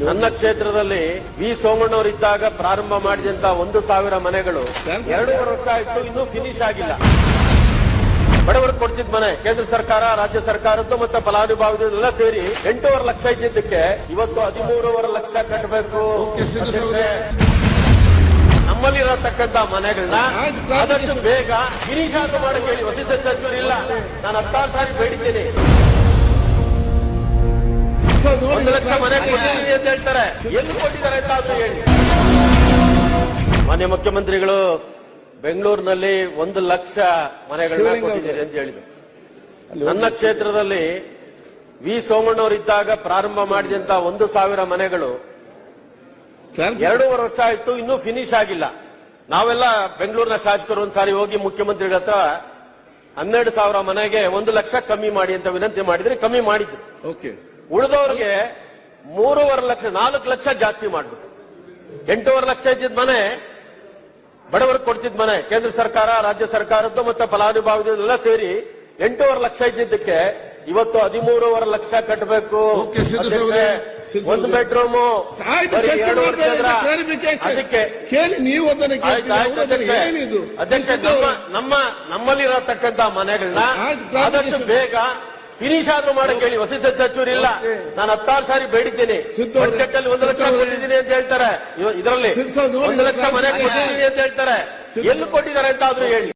ನನ್ನ ಕ್ಷೇತ್ರದಲ್ಲಿ ವಿ ಸೋಮಣ್ಣವರಿದ್ದಾಗ ಪ್ರಾರಂಭ ಮಾಡಿದಂತ 1,000 ಮನೆಗಳು 2.5 ವರ್ಷ ಆಯ್ತು, ಇನ್ನೂ ಫಿನಿಶ್ ಆಗಿಲ್ಲ. ಬಡವರಿಗೆ ಕೊಡ್ತಿದ್ ಮನೆ ಕೇಂದ್ರ ಸರ್ಕಾರ, ರಾಜ್ಯ ಸರ್ಕಾರದ್ದು ಮತ್ತೆ ಫಲಾನುಭವಿಗಳೆಲ್ಲ ಸೇರಿ 8.5 ಲಕ್ಷ ಇದ್ದಿದ್ದಕ್ಕೆ ಇವತ್ತು 13.5 ಲಕ್ಷ ಕಟ್ಟಬೇಕು. ನಮ್ಮಲ್ಲಿರತಕ್ಕಂತ ಮನೆಗಳನ್ನ ಆದಷ್ಟು ಬೇಗ ಫಿನಿಶ್ ಆದ್ರೂ ಮಾಡಕ್ಕೆ ಹೇಳಿ. ವಸತಿ ಸಚಿವರು ಇಲ್ಲ, ನಾನು 16 ಸಾರಿ ಬೇಡಿದ್ದೇನೆ. 1 ಲಕ್ಷ ಮನೆ ಕೊಟ್ಟಿದ್ದೀನಿ ಅಂತ ಹೇಳ್ತಾರೆ, ಎಲ್ಲಿ ಕೊಟ್ಟಿದ್ದಾರೆ ಅಂತ ಆದ್ರೂ ಹೇಳಿ. ಮಾನ್ಯ ಮುಖ್ಯಮಂತ್ರಿಗಳು ಬೆಂಗಳೂರಿನಲ್ಲಿ 1 ಲಕ್ಷ ಮನೆಗಳನ್ನ ಕೊಟ್ಟಿದ್ದೀರಿ ಅಂತ ಹೇಳಿದ್ರು. ನನ್ನ ಕ್ಷೇತ್ರದಲ್ಲಿ ವಿ ಸೋಮಣ್ಣವರಿದ್ದಾಗ ಪ್ರಾರಂಭ ಮಾಡಿದಂತ 1,000 ಮನೆಗಳು 2.5 ವರ್ಷ ಆಯ್ತು, ಇನ್ನೂ ಫಿನಿಶ್ ಆಗಿಲ್ಲ. ನಾವೆಲ್ಲ ಬೆಂಗಳೂರಿನ ಶಾಸಕರು ಒಂದ್ಸಾರಿ ಹೋಗಿ ಮುಖ್ಯಮಂತ್ರಿಗಳ ಹತ್ರ 12,000 ಮನೆಗೆ 1 ಲಕ್ಷ ಕಮ್ಮಿ ಮಾಡಿ ಅಂತ ವಿನಂತಿ ಮಾಡಿದ್ರೆ ಕಮ್ಮಿ ಮಾಡಿದ್ರು. ಉಳಿದವ್ರಿಗೆ 3.5 ಲಕ್ಷ 4 ಲಕ್ಷ ಜಾಸ್ತಿ ಮಾಡ್ಬಿಟ್ಟು 8.5 ಲಕ್ಷ ಇದ್ದಿದ್ ಮನೆ ಬಡವರಿಗೆ ಕೊಡ್ತಿದ್ ಮನೆ ಕೇಂದ್ರ ಸರ್ಕಾರ, ರಾಜ್ಯ ಸರ್ಕಾರದ್ದು ಮತ್ತೆ ಫಲಾನುಭವಿಗಳೆಲ್ಲ ಸೇರಿ 8.5 ಲಕ್ಷ ಇದ್ದಿದ್ದಕ್ಕೆ ಇವತ್ತು 13.5 ಲಕ್ಷ ಕಟ್ಟಬೇಕು. 1 ಬೆಡ್ರೂಮು ಅದಕ್ಕೆ ನೀವು ಅಧ್ಯಕ್ಷ ನಮ್ಮಲ್ಲಿರತಕ್ಕಂತ ಮನೆಗಳನ್ನ ಆದಷ್ಟು ಬೇಗ ಫಿನಿಶ್ ಆದ್ರೂ ಮಾಡಕ್ಕೆ ಹೇಳಿ. ವಸತಿ ಸಚಿವರು ಇಲ್ಲ, ನಾನು 16 ಸಾರಿ ಬೇಡಿದ್ದೇನೆ. ಬಜೆಟ್ ಅಲ್ಲಿ 1 ಲಕ್ಷ ಕೊಟ್ಟಿದ್ದೀನಿ ಅಂತ ಹೇಳ್ತಾರೆ, ಇದರಲ್ಲಿ 1 ಲಕ್ಷ ಮನೆ ಕೊಟ್ಟಿದ್ದೀನಿ ಅಂತ ಹೇಳ್ತಾರೆ, ಎಲ್ಲಿ ಕೊಟ್ಟಿದ್ದಾರೆ ಅಂತ ಆದ್ರೂ ಹೇಳಿ.